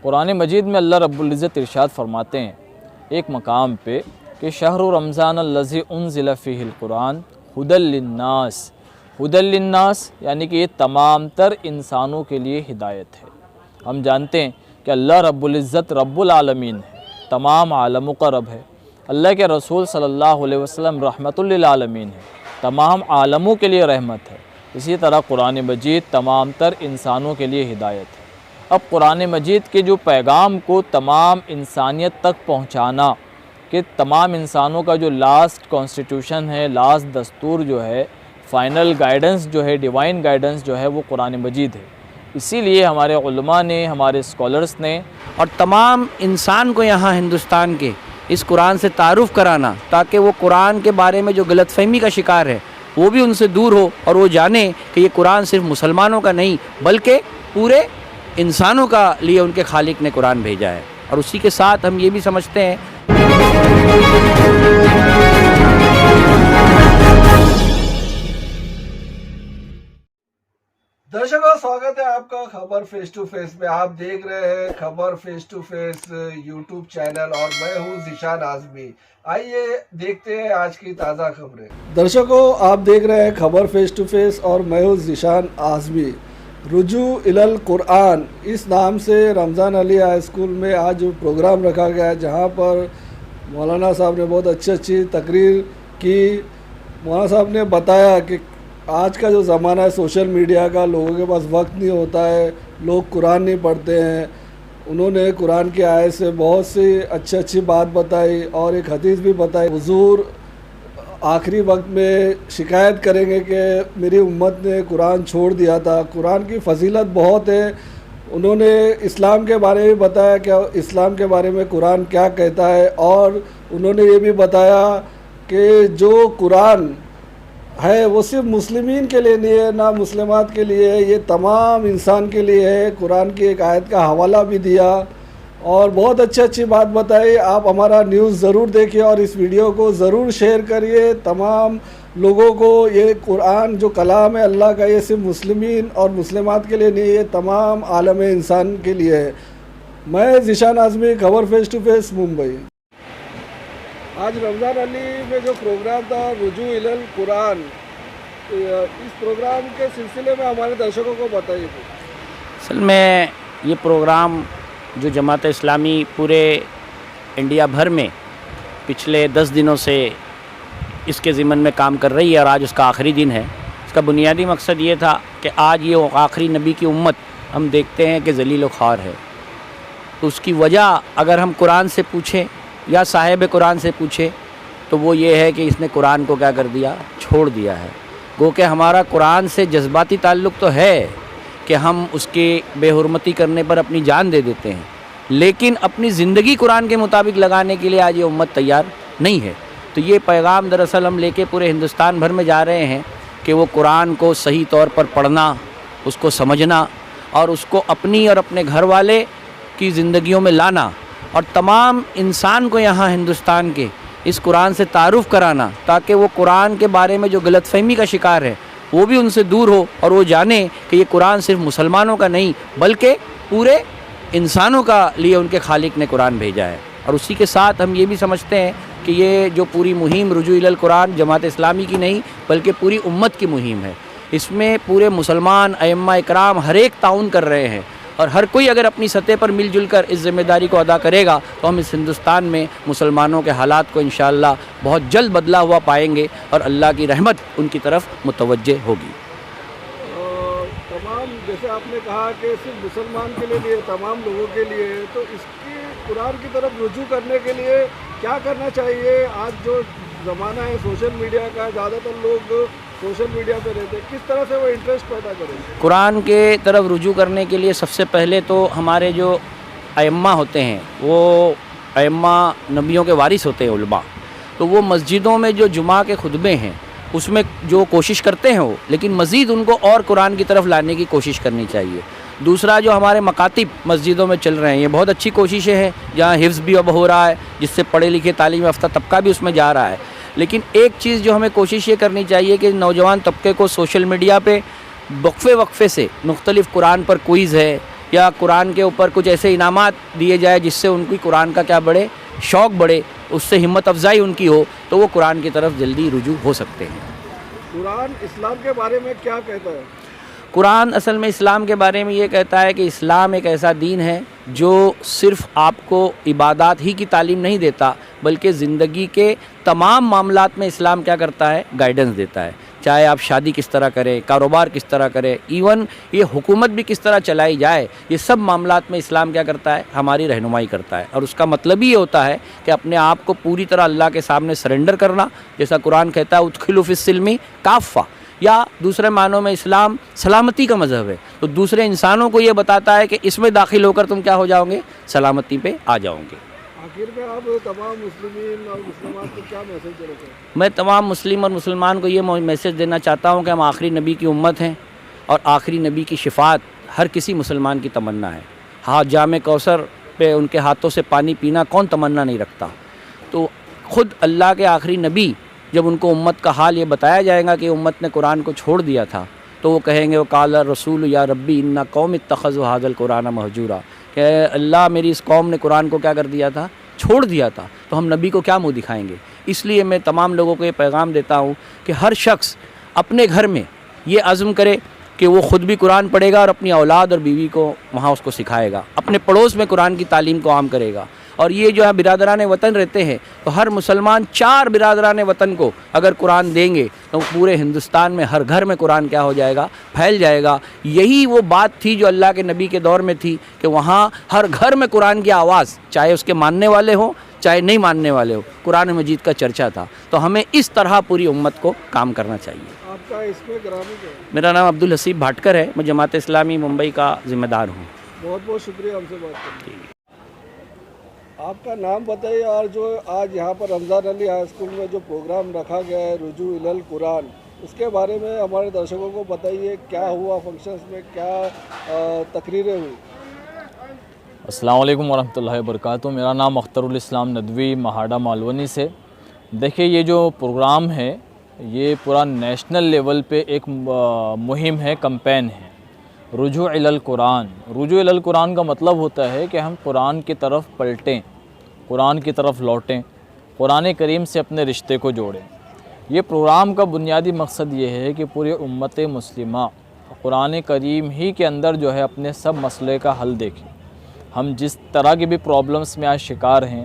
قرآن مجید میں اللہ رب العزت ارشاد فرماتے ہیں ایک مقام پہ کہ شہر رمضان الذی انزل فیہ القرآن ھدی للناس، ھدی للناس یعنی کہ یہ تمام تر انسانوں کے لیے ہدایت ہے۔ ہم جانتے ہیں کہ اللہ رب العزت رب العالمین ہے، تمام عالموں کا رب ہے۔ اللہ کے رسول صلی اللہ علیہ وسلم رحمت للعالمین ہے، تمام عالموں کے لیے رحمت ہے۔ اسی طرح قرآن مجید تمام تر انسانوں کے لیے ہدایت ہے۔ اب قرآن مجید کے جو پیغام کو تمام انسانیت تک پہنچانا، کہ تمام انسانوں کا جو لاسٹ کانسٹیٹیوشن ہے، لاسٹ دستور جو ہے، فائنل گائیڈنس جو ہے، ڈیوائن گائیڈنس جو ہے، وہ قرآن مجید ہے۔ اسی لیے ہمارے علماء نے، ہمارے اسکالرس نے اور تمام انسان کو یہاں ہندوستان کے اس قرآن سے تعارف کرانا، تاکہ وہ قرآن کے بارے میں جو غلط فہمی کا شکار ہے وہ بھی ان سے دور ہو، اور وہ جانے کہ یہ قرآن صرف مسلمانوں کا نہیں بلکہ پورے انسانوں کا لیے ان کے خالق نے قرآن بھیجا ہے۔ اور اسی کے ساتھ ہم یہ بھی سمجھتے ہیں درشکوں، سواگت ہے آپ کا خبر فیس ٹو فیس میں۔ آپ دیکھ رہے ہیں خبر face to face YouTube channel, اور میں ہوں ذیشان اعظمی۔ آئیے دیکھتے ہیں آج کی تازہ خبریں۔ درشکوں، آپ دیکھ رہے ہیں خبر فیس ٹو فیس اور میں ہوں ذیشان اعظمی۔ رجوع الی القرآن اس نام سے رمضان علی ہائی اسکول میں آج پروگرام رکھا گیا ہے، جہاں پر مولانا صاحب نے بہت اچھی تقریر کی۔ مولانا صاحب نے بتایا کہ آج کا جو زمانہ ہے سوشل میڈیا کا، لوگوں کے پاس وقت نہیں ہوتا ہے، لوگ قرآن نہیں پڑھتے ہیں۔ انہوں نے قرآن کی آیت سے بہت سی اچھی بات بتائی، اور ایک حدیث بھی بتائی۔ حضور آخری وقت میں شکایت کریں گے کہ میری امت نے قرآن چھوڑ دیا تھا۔ قرآن کی فضیلت بہت ہے۔ انہوں نے اسلام کے بارے میں بتایا کہ اسلام کے بارے میں قرآن کیا کہتا ہے، اور انہوں نے یہ بھی بتایا کہ جو قرآن ہے وہ صرف مسلمین کے لیے نہیں ہے، نہ مسلمات کے لیے ہے، یہ تمام انسان کے لیے ہے۔ قرآن کی ایک آیت کا حوالہ بھی دیا، اور بہت اچھی بات بتائی۔ آپ ہمارا نیوز ضرور دیکھیے اور اس ویڈیو کو ضرور شیئر کریے تمام لوگوں کو۔ یہ قرآن جو کلام ہے اللہ کا، یہ صرف مسلمین اور مسلمات کے لیے نہیں، یہ تمام عالم انسان کے لیے ہے۔ میں ذیشان اعظمی، خبر فیس ٹو فیس، ممبئی۔ آج رمضان علی میں جو پروگرام تھا رجوع الی القرآن، اس پروگرام کے سلسلے میں ہمارے درشکوں کو بتائیے۔ اصل میں یہ پروگرام جو جماعت اسلامی پورے انڈیا بھر میں پچھلے 10 دنوں سے اس کے ضمن میں کام کر رہی ہے، اور آج اس کا آخری دن ہے۔ اس کا بنیادی مقصد یہ تھا کہ آج یہ آخری نبی کی امت ہم دیکھتے ہیں کہ ذلیل و خوار ہے، تو اس کی وجہ اگر ہم قرآن سے پوچھیں یا صاحب قرآن سے پوچھیں تو وہ یہ ہے کہ اس نے قرآن کو کیا کر دیا، چھوڑ دیا ہے۔ گو کہ ہمارا قرآن سے جذباتی تعلق تو ہے کہ ہم اس کی بے حرمتی کرنے پر اپنی جان دے دیتے ہیں، لیکن اپنی زندگی قرآن کے مطابق لگانے کے لیے آج یہ امت تیار نہیں ہے۔ تو یہ پیغام دراصل ہم لے کے پورے ہندوستان بھر میں جا رہے ہیں کہ وہ قرآن کو صحیح طور پر پڑھنا، اس کو سمجھنا، اور اس کو اپنی اور اپنے گھر والے کی زندگیوں میں لانا، اور تمام انسان کو یہاں ہندوستان کے اس قرآن سے تعارف کرانا، تاکہ وہ قرآن کے بارے میں جو غلط فہمی کا شکار ہے وہ بھی ان سے دور ہو، اور وہ جانے کہ یہ قرآن صرف مسلمانوں کا نہیں بلکہ پورے انسانوں کا لیے ان کے خالق نے قرآن بھیجا ہے۔ اور اسی کے ساتھ ہم یہ بھی سمجھتے ہیں کہ یہ جو پوری مہم رجوع الی القرآن جماعت اسلامی کی نہیں بلکہ پوری امت کی مہم ہے۔ اس میں پورے مسلمان ائمہ اکرام ہر ایک تعاون کر رہے ہیں، اور ہر کوئی اگر اپنی سطح پر مل جل کر اس ذمہ داری کو ادا کرے گا تو ہم اس ہندوستان میں مسلمانوں کے حالات کو انشاءاللہ بہت جلد بدلا ہوا پائیں گے، اور اللہ کی رحمت ان کی طرف متوجہ ہوگی۔ تمام جیسے آپ نے کہا کہ صرف مسلمان کے لیے نہیں، تمام لوگوں کے لیے، تو اس کی قرآن کی طرف رجوع کرنے کے لیے کیا کرنا چاہیے؟ آج جو زمانہ ہے سوشل میڈیا کا، زیادہ تر لوگ سوشل میڈیا پہ رہتے ہیں، کس طرح سے وہ انٹرسٹ پیدا کریں گے؟ قرآن کے طرف رجوع کرنے کے لیے سب سے پہلے تو ہمارے جو ائمہ ہوتے ہیں، وہ ائمہ نبیوں کے وارث ہوتے ہیں، علماء، تو وہ مسجدوں میں جو جمعہ کے خطبے ہیں اس میں جو کوشش کرتے ہیں وہ، لیکن مزید ان کو اور قرآن کی طرف لانے کی کوشش کرنی چاہیے۔ دوسرا جو ہمارے مکاتب مسجدوں میں چل رہے ہیں، یہ بہت اچھی کوششیں ہیں، جہاں حفظ بھی اب ہو رہا ہے، جس سے پڑھے لکھے تعلیم یافتہ طبقہ بھی اس میں جا رہا ہے۔ لیکن ایک چیز جو ہمیں کوشش یہ کرنی چاہیے کہ نوجوان طبقے کو سوشل میڈیا پہ وقفے سے مختلف قرآن پر کوئز ہے یا قرآن کے اوپر کچھ ایسے انعامات دیے جائے جس سے ان کی قرآن کا کیا بڑھے، شوق بڑھے، اس سے ہمت افزائی ان کی ہو، تو وہ قرآن کی طرف جلدی رجوع ہو سکتے ہیں۔ قرآن اسلام کے بارے میں کیا کہتا ہے؟ قرآن اصل میں اسلام کے بارے میں یہ کہتا ہے کہ اسلام ایک ایسا دین ہے جو صرف آپ کو عبادات ہی کی تعلیم نہیں دیتا، بلکہ زندگی کے تمام معاملات میں اسلام کیا کرتا ہے، گائیڈنس دیتا ہے۔ چاہے آپ شادی کس طرح کریں، کاروبار کس طرح کریں، ایون یہ حکومت بھی کس طرح چلائی جائے، یہ سب معاملات میں اسلام کیا کرتا ہے، ہماری رہنمائی کرتا ہے۔ اور اس کا مطلب ہی یہ ہوتا ہے کہ اپنے آپ کو پوری طرح اللہ کے سامنے سرنڈر کرنا، جیسا قرآن کہتا ہے ادخلوا فی السلم کافہ، یا دوسرے معنوں میں اسلام سلامتی کا مذہب ہے، تو دوسرے انسانوں کو یہ بتاتا ہے کہ اس میں داخل ہو کر تم کیا ہو جاؤ گے، سلامتی پہ آ جاؤ گے۔ آخر میں آپ تمام مسلمین اور مسلمات کو کیا میسج دینا چاہتے ہیں؟ میں تمام مسلم اور مسلمان کو یہ میسج دینا چاہتا ہوں کہ ہم آخری نبی کی امت ہیں، اور آخری نبی کی شفاعت ہر کسی مسلمان کی تمنا ہے۔ ہاتھ جام کوثر پہ ان کے ہاتھوں سے پانی پینا کون تمنا نہیں رکھتا؟ تو خود اللہ کے آخری نبی جب ان کو امت کا حال یہ بتایا جائے گا کہ امت نے قرآن کو چھوڑ دیا تھا، تو وہ کہیں گے وقال الرسول یا ربی ان قوم اتخذوا ھذا القرآن مہجورا، کہ اللہ میری اس قوم نے قرآن کو کیا کر دیا تھا، چھوڑ دیا تھا، تو ہم نبی کو کیا منہ دکھائیں گے؟ اس لیے میں تمام لوگوں کو یہ پیغام دیتا ہوں کہ ہر شخص اپنے گھر میں یہ عزم کرے کہ وہ خود بھی قرآن پڑھے گا اور اپنی اولاد اور بیوی کو وہاں اس کو سکھائے گا، اپنے پڑوس میں قرآن کی تعلیم کو عام کرے گا۔ اور یہ جو ہے برادران وطن رہتے ہیں، تو ہر مسلمان 4 برادران وطن کو اگر قرآن دیں گے تو پورے ہندوستان میں ہر گھر میں قرآن کیا ہو جائے گا، پھیل جائے گا۔ یہی وہ بات تھی جو اللہ کے نبی کے دور میں تھی کہ وہاں ہر گھر میں قرآن کی آواز، چاہے اس کے ماننے والے ہوں چاہے نہیں ماننے والے ہوں، قرآن مجید کا چرچا تھا۔ تو ہمیں اس طرح پوری امت کو کام کرنا چاہیے۔ آپ کا اس میں گرامی کیا ہے؟ میرا نام عبدالحسیب بھاٹکر ہے، میں جماعت اسلامی ممبئی کا ذمہ دار ہوں۔ بہت بہت شکریہ ہم سے بات کرنے کے لیے۔ آپ کا نام بتائیے، اور جو آج یہاں پر رمضان علی ہائی اسکول میں جو پروگرام رکھا گیا ہے رجوع الی القرآن، اس کے بارے میں ہمارے درشکوں کو بتائیے، کیا ہوا فنکشنز میں، کیا تقریریں ہوئی؟ السلام علیکم ورحمۃ اللہ وبرکاتہ۔ میرا نام اختر الاسلام ندوی مہاڑا مالونی سے۔ دیکھیے یہ جو پروگرام ہے یہ پورا نیشنل لیول پہ ایک مہم ہے، کمپین ہے، رجوع الی القرآن۔ رجوع الی القرآن کا مطلب ہوتا ہے کہ ہم قرآن کی طرف پلٹیں، قرآن کی طرف لوٹیں، قرآن کریم سے اپنے رشتے کو جوڑیں۔ یہ پروگرام کا بنیادی مقصد یہ ہے کہ پوری امت مسلمہ قرآن کریم ہی کے اندر جو ہے اپنے سب مسئلے کا حل دیکھیں۔ ہم جس طرح کی بھی پرابلمس میں آج شکار ہیں،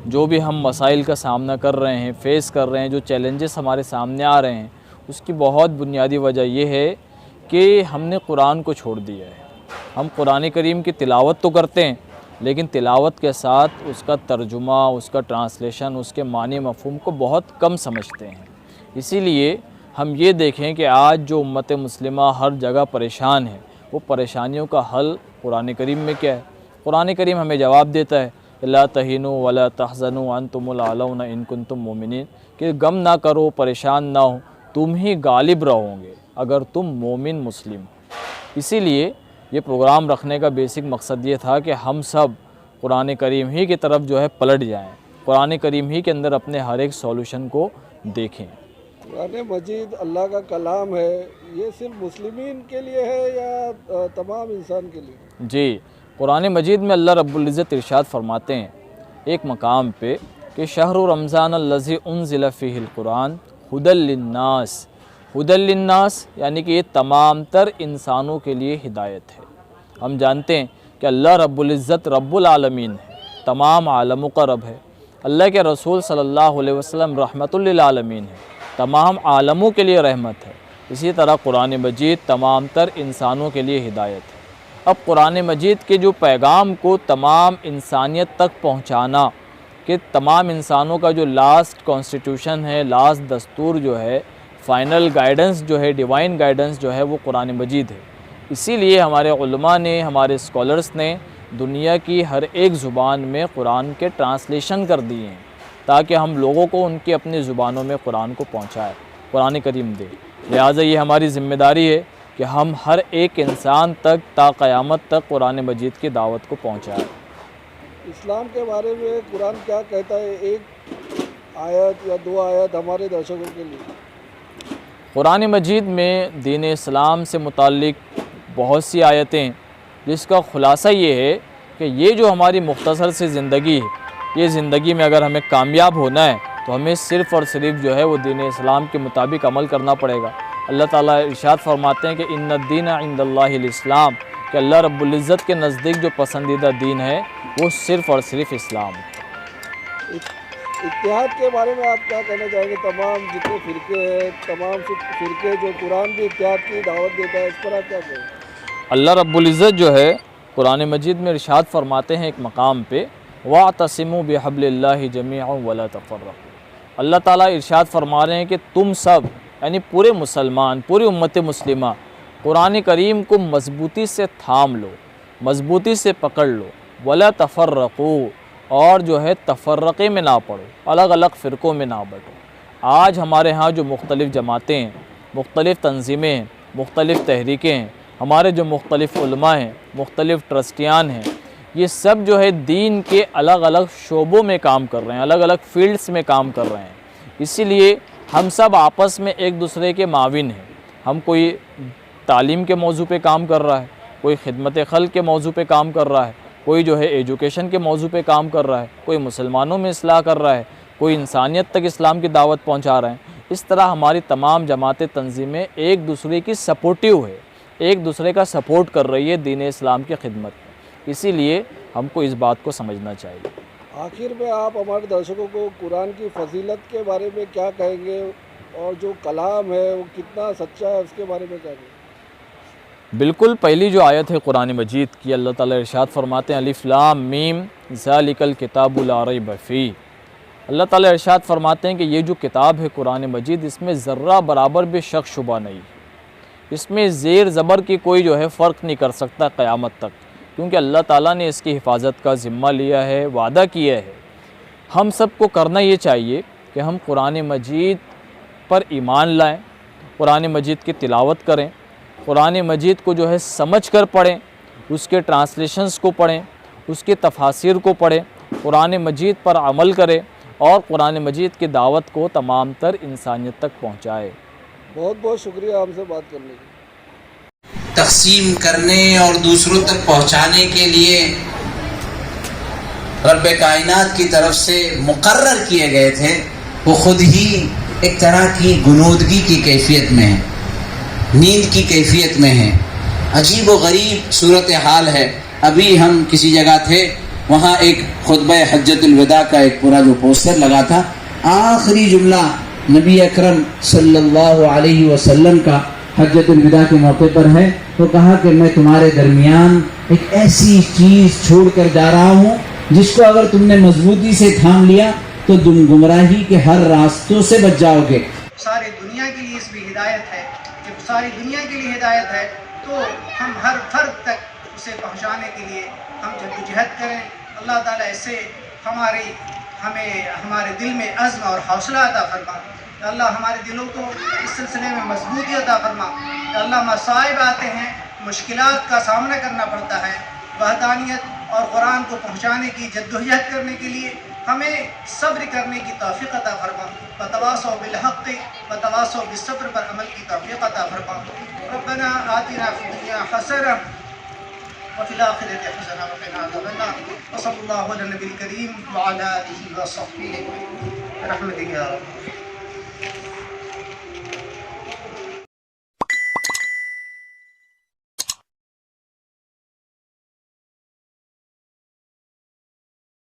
جو بھی ہم مسائل کا سامنا کر رہے ہیں، فیس کر رہے ہیں، جو چیلنجز ہمارے سامنے آ رہے ہیں، اس کی بہت بنیادی وجہ یہ ہے کہ ہم نے قرآن کو چھوڑ دیا ہے۔ ہم قرآن کریم کی تلاوت تو کرتے ہیں، لیکن تلاوت کے ساتھ اس کا ترجمہ، اس کا ٹرانسلیشن، اس کے معنی مفہوم کو بہت کم سمجھتے ہیں۔ اسی لیے ہم یہ دیکھیں کہ آج جو امت مسلمہ ہر جگہ پریشان ہے، وہ پریشانیوں کا حل قرآن کریم میں کیا ہے؟ قرآن کریم ہمیں جواب دیتا ہے لا تہینوا ولا تحزنوا وانتم الاعلون ان کنتم مؤمنین، کہ غم نہ کرو، پریشان نہ ہو، تم ہی غالب رہو گے اگر تم مومن مسلم۔ اسی لیے یہ پروگرام رکھنے کا بیسک مقصد یہ تھا کہ ہم سب قرآن کریم ہی کی طرف جو ہے پلٹ جائیں، قرآن کریم ہی کے اندر اپنے ہر ایک سولوشن کو دیکھیں۔ قرآن مجید اللہ کا کلام ہے، یہ صرف مسلمین کے لیے ہے یا تمام انسان کے لیے؟ جی، قرآن مجید میں اللہ رب العزت ارشاد فرماتے ہیں ایک مقام پہ کہ شہر رمضان الذی انزل فیہ القرآن ھدی للناس۔ ھدی للناس یعنی کہ یہ تمام تر انسانوں کے لیے ہدایت ہے۔ ہم جانتے ہیں کہ اللہ رب العزت رب العالمین ہے، تمام عالموں کا رب ہے۔ اللہ کے رسول صلی اللہ علیہ وسلم رحمت للعالمین ہے، تمام عالموں کے لیے رحمت ہے۔ اسی طرح قرآن مجید تمام تر انسانوں کے لیے ہدایت ہے۔ اب قرآن مجید کے جو پیغام کو تمام انسانیت تک پہنچانا، کہ تمام انسانوں کا جو لاسٹ کانسٹیٹیوشن ہے، لاسٹ دستور جو ہے، فائنل گائیڈنس جو ہے، ڈیوائن گائیڈنس جو ہے، وہ قرآن مجید ہے۔ اسی لیے ہمارے علماء نے، ہمارے اسکالرس نے دنیا کی ہر ایک زبان میں قرآن کے ٹرانسلیشن کر دیے ہیں تاکہ ہم لوگوں کو ان کی اپنی زبانوں میں قرآن کو پہنچائے، قرآن کریم دے۔ لہٰذا یہ ہماری ذمہ داری ہے کہ ہم ہر ایک انسان تک تا قیامت تک قرآن مجید کی دعوت کو پہنچائیں۔ اسلام کے بارے میں قرآن کیا کہتا ہے؟ ایک آیت یا 2 آیت ہمارے درشکوں کے لیے۔ قرآن مجید میں دین اسلام سے متعلق بہت سی آیتیں جس کا خلاصہ یہ ہے کہ یہ جو ہماری مختصر سی زندگی ہے، یہ زندگی میں اگر ہمیں کامیاب ہونا ہے تو ہمیں صرف اور صرف جو ہے وہ دین اسلام کے مطابق عمل کرنا پڑے گا۔ اللہ تعالیٰ ارشاد فرماتے ہیں کہ ان الدین عند اللہ الاسلام، کہ اللہ رب العزت کے نزدیک جو پسندیدہ دین ہے وہ صرف اور صرف اسلام ہے۔ اتحاد کے بارے میں آپ کیا کہنا چاہیں گے؟ تمام جتنے فرقے ہیں، تمام فرقے جو قرآن بھی اتحاد کی دعوت دیتا ہے، اس پر آپ کیا کہیں گے؟ اللہ رب العزت جو ہے قرآن مجید میں ارشاد فرماتے ہیں ایک مقام پہ وَاعْتَصِمُوا بِحَبْلِ اللَّهِ جَمِيعًا وَلَا تَفَرَّقُوا۔ اللہ تعالیٰ ارشاد فرما رہے ہیں کہ تم سب یعنی پورے مسلمان، پوری امت مسلمہ قرآن کریم کو مضبوطی سے تھام لو، مضبوطی سے پکڑ لو، وَلَا تَفَرَّقُوا، اور جو ہے تفرقے میں نہ پڑو، الگ الگ فرقوں میں نہ بٹو۔ آج ہمارے ہاں جو مختلف جماعتیں ہیں، مختلف تنظیمیں ہیں، مختلف تحریکیں ہیں، ہمارے جو مختلف علماء ہیں، مختلف ٹرسٹیان ہیں، یہ سب جو ہے دین کے الگ الگ شعبوں میں کام کر رہے ہیں، الگ الگ فیلڈز میں کام کر رہے ہیں۔ اسی لیے ہم سب آپس میں ایک دوسرے کے معاون ہیں۔ ہم کوئی تعلیم کے موضوع پہ کام کر رہا ہے، کوئی خدمت خلق کے موضوع پہ کام کر رہا ہے، کوئی جو ہے ایجوکیشن کے موضوع پہ کام کر رہا ہے، کوئی مسلمانوں میں اصلاح کر رہا ہے، کوئی انسانیت تک اسلام کی دعوت پہنچا رہے ہیں۔ اس طرح ہماری تمام جماعتیں، تنظیمیں ایک دوسرے کی سپورٹیو ہے، ایک دوسرے کا سپورٹ کر رہی ہے دین اسلام کی خدمت میں۔ اسی لیے ہم کو اس بات کو سمجھنا چاہیے۔ آخر میں آپ ہمارے درشکوں کو قرآن کی فضیلت کے بارے میں کیا کہیں گے، اور جو کلام ہے وہ کتنا سچا ہے، اس کے بارے میں کہیں گے؟ بالکل پہلی جو آیت ہے قرآن مجید کی، اللہ تعالیٰ ارشاد فرماتے ہیں الف لام میم ذالک الکتاب لا ریب فیہ۔ اللہ تعالیٰ ارشاد فرماتے ہیں کہ یہ جو کتاب ہے قرآن مجید، اس میں ذرہ برابر بھی شک شبہ نہیں، اس میں زیر زبر کی کوئی جو ہے فرق نہیں کر سکتا قیامت تک، کیونکہ اللہ تعالیٰ نے اس کی حفاظت کا ذمہ لیا ہے، وعدہ کیا ہے۔ ہم سب کو کرنا یہ چاہیے کہ ہم قرآن مجید پر ایمان لائیں، قرآن مجید کی تلاوت کریں، قرآن مجید کو جو ہے سمجھ کر پڑھیں، اس کے ٹرانسلیشنز کو پڑھیں، اس کے تفاسیر کو پڑھیں، قرآن مجید پر عمل کریں اور قرآن مجید کی دعوت کو تمام تر انسانیت تک پہنچائے۔ بہت بہت شکریہ ہم سے بات کرنے کے۔ تقسیم کرنے اور دوسروں تک پہنچانے کے لیے رب کائنات کی طرف سے مقرر کیے گئے تھے، وہ خود ہی ایک طرح کی غنودگی کی کیفیت میں ہے، نیند کی کیفیت میں ہے۔ عجیب و غریب صورتحال ہے۔ ابھی ہم کسی جگہ تھے، وہاں ایک خطبہ حجۃ الوداع کا ایک پورا جو پوسٹر لگا تھا، آخری جملہ نبی اکرم صلی اللہ علیہ وسلم کا حجۃ الوداع کے موقع پر ہے۔ وہ کہا کہ میں تمہارے درمیان ایک ایسی چیز چھوڑ کر جا رہا ہوں جس کو اگر تم نے مضبوطی سے تھام لیا تو تم گمراہی کے ہر راستوں سے بچ جاؤ گے۔ ساری دنیا کے لیے اس میں ہدایت ہے، جب ساری دنیا کے لیے ہدایت ہے تو ہم ہر فرد تک اسے پہنچانے کے لیے ہم جدوجہد کریں۔ اللہ تعالیٰ اسے ہمیں ہمارے دل میں عزم اور حوصلہ عطا فرما۔ اللہ ہمارے دلوں کو اس سلسلے میں مضبوطی عطا فرما۔ اللہ مصائب آتے ہیں، مشکلات کا سامنا کرنا پڑتا ہے، وحدانیت اور قرآن کو پہنچانے کی جدوجہد کرنے کے لیے ہمیں صبر کرنے کی توفیق عطا فرما۔ وتواصوا بالحق وتواصوا بالصبر پر عمل کی توفیق عطا فرما۔ ربنا آتنا فی الدنیا حسنہ وفی الآخرۃ حسنہ وقنا عذاب النار۔ وصلی اللہ علی النبی الکریم وعلی آلہ وصحبہ برحمتک یا رب۔